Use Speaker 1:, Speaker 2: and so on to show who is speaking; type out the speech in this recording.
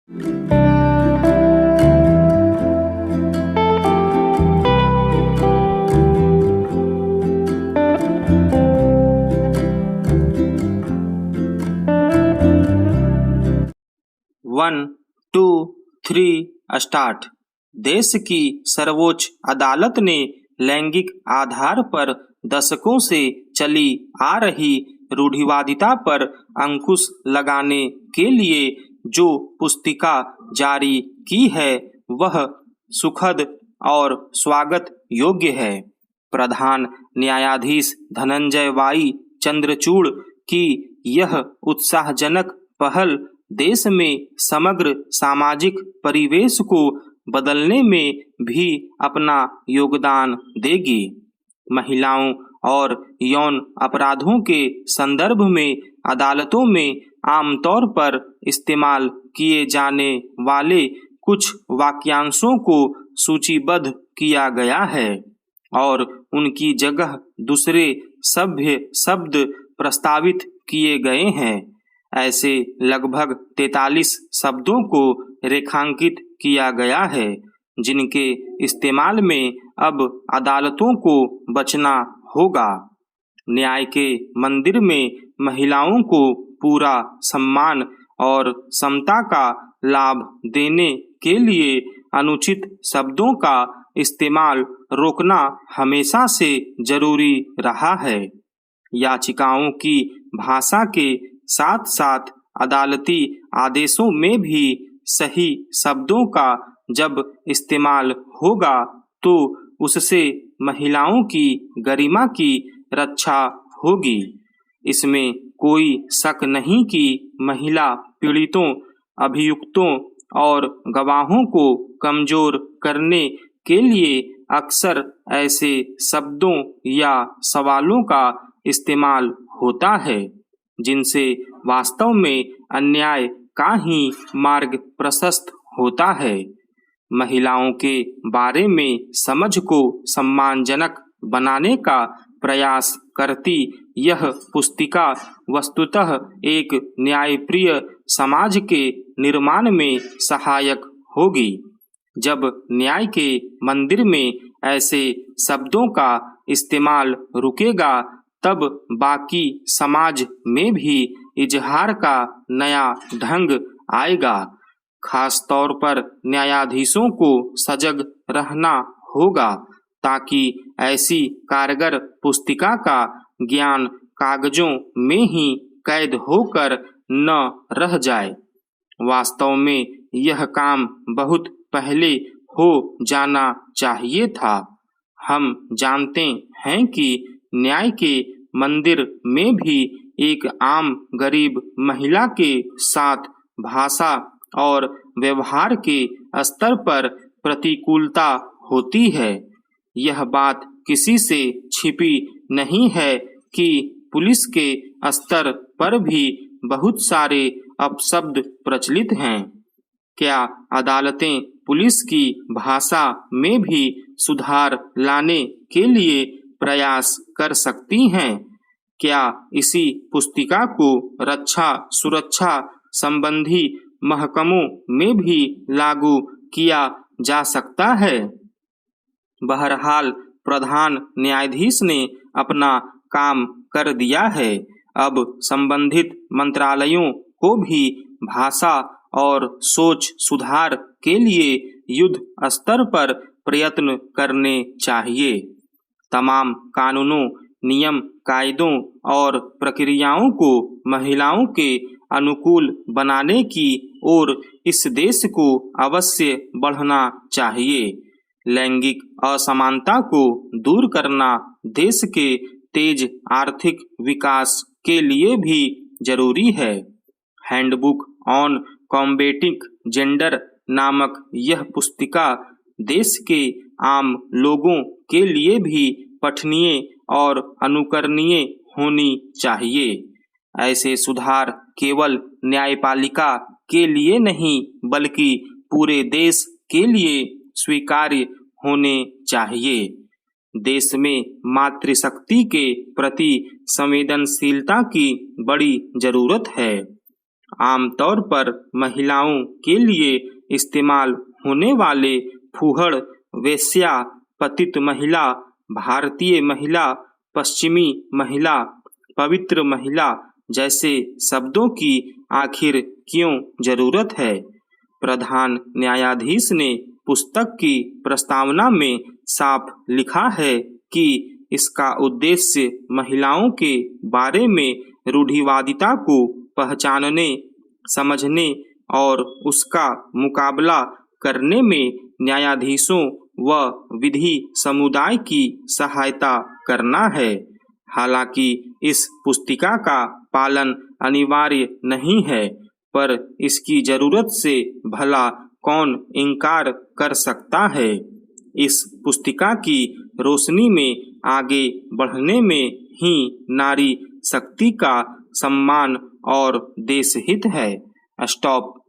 Speaker 1: 1, 2, 3 start. देश की सर्वोच्च अदालत ने लैंगिक आधार पर दशकों से चली आ रही रूढ़िवादिता पर अंकुश लगाने के लिए जो पुस्तिका जारी की है वह सुखद और स्वागत योग्य है। प्रधान न्यायाधीश धनंजय वाई चंद्रचूड़ की यह उत्साहजनक पहल देश में समग्र सामाजिक परिवेश को बदलने में भी अपना योगदान देगी। महिलाओं और यौन अपराधों के संदर्भ में अदालतों में आमतौर पर इस्तेमाल किए जाने वाले कुछ वाक्यांशों को सूचीबद्ध किया गया है और उनकी जगह दूसरे सभ्य शब्द प्रस्तावित किए गए हैं। ऐसे लगभग 43 शब्दों को रेखांकित किया गया है जिनके इस्तेमाल में अब अदालतों को बचना होगा। न्याय के मंदिर में महिलाओं को पूरा सम्मान और समता का लाभ देने के लिए अनुचित शब्दों का इस्तेमाल रोकना हमेशा से जरूरी रहा है। याचिकाओं की भाषा के साथ साथ अदालती आदेशों में भी सही शब्दों का जब इस्तेमाल होगा तो उससे महिलाओं की गरिमा की रक्षा होगी। इसमें कोई शक नहीं कि महिला पीड़ितों, अभियुक्तों और गवाहों को कमजोर करने के लिए अक्सर ऐसे शब्दों या सवालों का इस्तेमाल होता है जिनसे वास्तव में अन्याय का ही मार्ग प्रशस्त होता है। महिलाओं के बारे में समझ को सम्मानजनक बनाने का प्रयास करती यह पुस्तिका वस्तुतः एक न्यायप्रिय समाज के निर्माण में सहायक होगी। जब न्याय के मंदिर में ऐसे शब्दों का इस्तेमाल रुकेगा तब बाकी समाज में भी इजहार का नया ढंग आएगा। खास तौर पर न्यायाधीशों को सजग रहना होगा ताकि ऐसी कारगर पुस्तिका का ज्ञान कागजों में ही कैद होकर न रह जाए। वास्तव में यह काम बहुत पहले हो जाना चाहिए था। हम जानते हैं कि न्याय के मंदिर में भी एक आम गरीब महिला के साथ भाषा और व्यवहार के स्तर पर प्रतिकूलता होती है। यह बात किसी से छिपी नहीं है कि पुलिस के स्तर पर भी बहुत सारे अपशब्द प्रचलित हैं। क्या अदालतें पुलिस की भाषा में भी सुधार लाने के लिए प्रयास कर सकती हैं? क्या इसी पुस्तिका को रक्षा सुरक्षा संबंधी महकमों में भी लागू किया जा सकता है? बहरहाल प्रधान न्यायाधीश ने अपना काम कर दिया है। अब संबंधित मंत्रालयों को भी भाषा और सोच सुधार के लिए युद्ध स्तर पर प्रयत्न करने चाहिए। तमाम कानूनों, नियम, कायदों और प्रक्रियाओं को महिलाओं के अनुकूल बनाने की ओर इस देश को अवश्य बढ़ना चाहिए। लैंगिक असमानता को दूर करना देश के तेज आर्थिक विकास के लिए भी जरूरी है। हैंडबुक ऑन कॉम्बेटिंग जेंडर नामक यह पुस्तिका देश के आम लोगों के लिए भी पठनीय और अनुकरणीय होनी चाहिए। ऐसे सुधार केवल न्यायपालिका के लिए नहीं बल्कि पूरे देश के लिए स्वीकार्य होने चाहिए। देश में मातृशक्ति के प्रति संवेदनशीलता की बड़ी जरूरत है। आमतौर पर महिलाओं के लिए इस्तेमाल होने वाले फूहड़, वेश्या, पतित महिला, भारतीय महिला, पश्चिमी महिला, पवित्र महिला जैसे शब्दों की आखिर क्यों जरूरत है? प्रधान न्यायाधीश ने पुस्तक की प्रस्तावना में साफ लिखा है कि इसका उद्देश्य महिलाओं के बारे में रूढ़िवादिता को पहचानने, समझने और उसका मुकाबला करने में न्यायाधीशों व विधि समुदाय की सहायता करना है। हालांकि इस पुस्तिका का पालन अनिवार्य नहीं है, पर इसकी जरूरत से भला कौन इनकार कर सकता है? इस पुस्तिका की रोशनी में आगे बढ़ने में ही नारी शक्ति का सम्मान और देशहित है। स्टॉप।